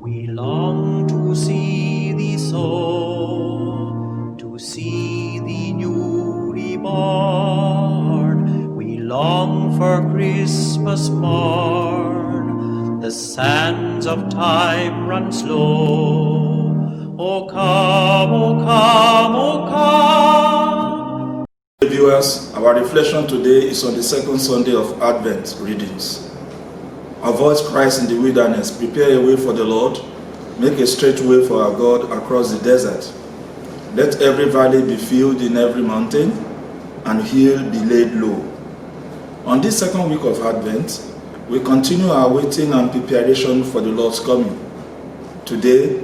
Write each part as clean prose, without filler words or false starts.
We long to see thee so, to see thee newly born. We long for Christmas morn. The sands of time run slow. O come, O come, O come. Viewers, our reflection today is on the second Sunday of Advent readings. Our voice cries in the wilderness, prepare a way for the Lord, make a straight way for our God across the desert. Let every valley be filled in every mountain, and hill be laid low. On this second week of Advent, we continue our waiting and preparation for the Lord's coming. Today,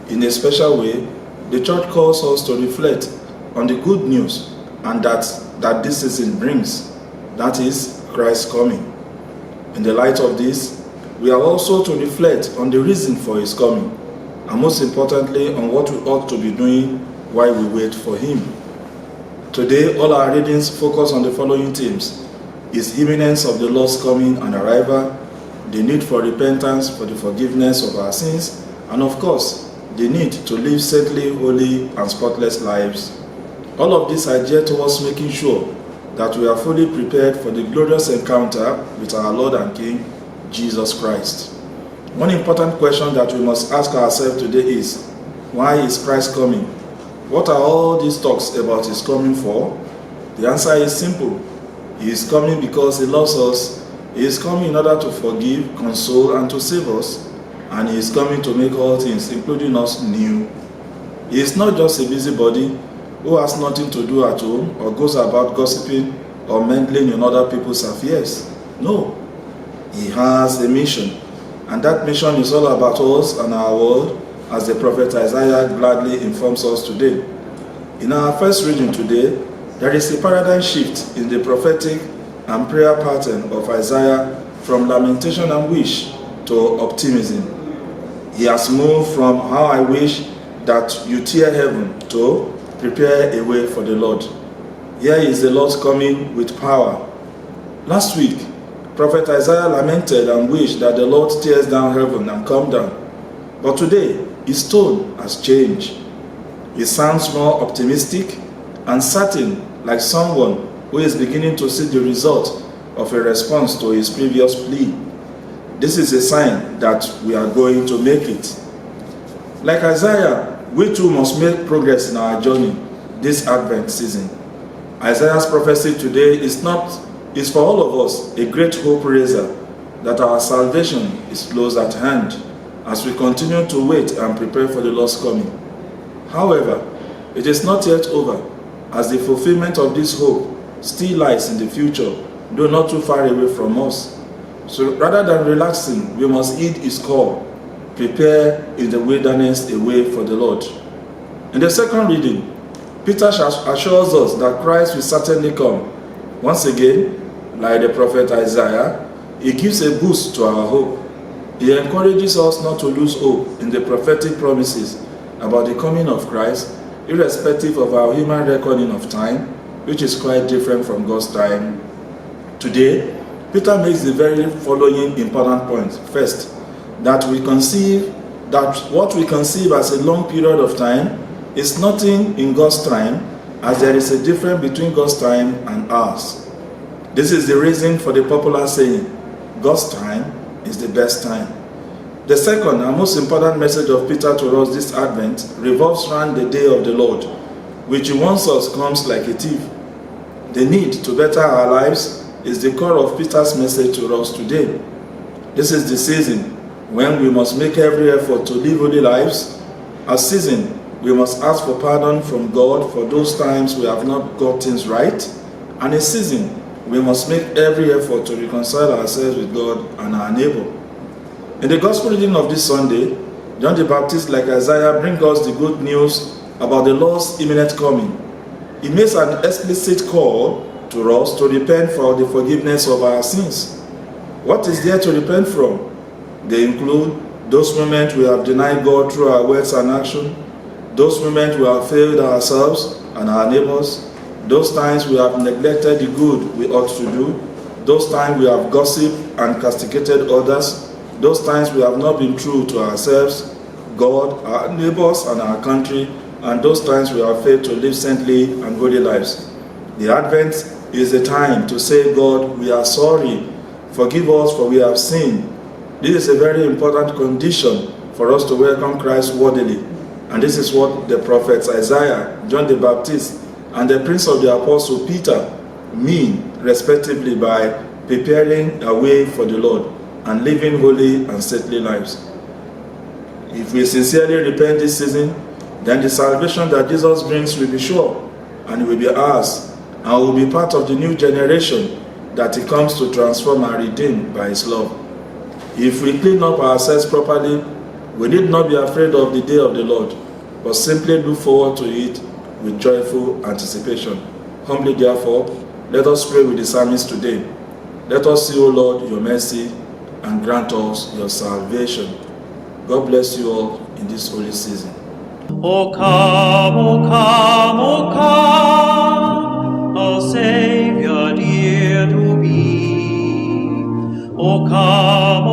in a special way, the church calls us to reflect on the good news and that this season brings, that is, Christ's coming. In the light of this, we are also to reflect on the reason for his coming, and most importantly, on what we ought to be doing while we wait for him. Today, all our readings focus on the following themes: his imminence of the Lord's coming and arrival, the need for repentance for the forgiveness of our sins, and of course, the need to live saintly, holy, and spotless lives. All of these are geared towards making sure that we are fully prepared for the glorious encounter with our Lord and King, Jesus Christ. One important question that we must ask ourselves today is, why is Christ coming? What are all these talks about his coming for? The answer is simple. He is coming because he loves us. He is coming in order to forgive, console, and to save us. And he is coming to make all things, including us, new. He is not just a busybody who has nothing to do at home or goes about gossiping or meddling in other people's affairs. No, he has a mission, and that mission is all about us and our world, as the prophet Isaiah gladly informs us today. In our first reading today, there is a paradigm shift in the prophetic and prayer pattern of Isaiah from lamentation and wish to optimism. He has moved from how I wish that you tear heaven to prepare a way for the Lord. Here is the Lord's coming with power. Last week, Prophet Isaiah lamented and wished that the Lord tears down heaven and come down. But today, his tone has changed. He sounds more optimistic and certain, like someone who is beginning to see the result of a response to his previous plea. This is a sign that we are going to make it. Like Isaiah, we too must make progress in our journey this Advent season. Isaiah's prophecy today is for all of us a great hope raiser that our salvation is close at hand as we continue to wait and prepare for the Lord's coming. However, it is not yet over, as the fulfillment of this hope still lies in the future, though not too far away from us. So rather than relaxing, we must heed his call. Prepare in the wilderness a way for the Lord. In the second reading, Peter assures us that Christ will certainly come. Once again, like the prophet Isaiah, he gives a boost to our hope. He encourages us not to lose hope in the prophetic promises about the coming of Christ, irrespective of our human reckoning of time, which is quite different from God's time. Today, Peter makes the very following important points. First, that what we conceive as a long period of time is nothing in God's time, as there is a difference between God's time and ours. This is the reason for the popular saying, God's time is the best time. The second and most important message of Peter to us this Advent revolves around the day of the Lord, which he warns us comes like a thief. The need to better our lives is the core of Peter's message to us today. This is the season when we must make every effort to live holy lives. A season we must ask for pardon from God for those times we have not got things right, and a season we must make every effort to reconcile ourselves with God and our neighbor. In the gospel reading of this Sunday, John the Baptist, like Isaiah, brings us the good news about the Lord's imminent coming. He makes an explicit call to us to repent for the forgiveness of our sins. What is there to repent from? They include those moments we have denied God through our words and action, those moments we have failed ourselves and our neighbors, those times we have neglected the good we ought to do, those times we have gossiped and castigated others, Those times we have not been true to ourselves, God, our neighbors, and our country, and those times we have failed to live saintly and holy lives. The Advent is a time to say, God, we are sorry. Forgive us, for we have sinned. This is a very important condition for us to welcome Christ worthily. And this is what the prophets Isaiah, John the Baptist, and the Prince of the Apostle Peter mean, respectively, by preparing a way for the Lord and living holy and saintly lives. If we sincerely repent this season, then the salvation that Jesus brings will be sure, and it will be ours, and will be part of the new generation that He comes to transform and redeem by His love. If we clean up ourselves properly, we need not be afraid of the day of the Lord, but simply look forward to it with joyful anticipation. Humbly, therefore, let us pray with the psalmist today. Let us see, O Lord, your mercy, and grant us your salvation. God bless you all in this holy season. O come, O come, O come, O Savior dear to be. O come,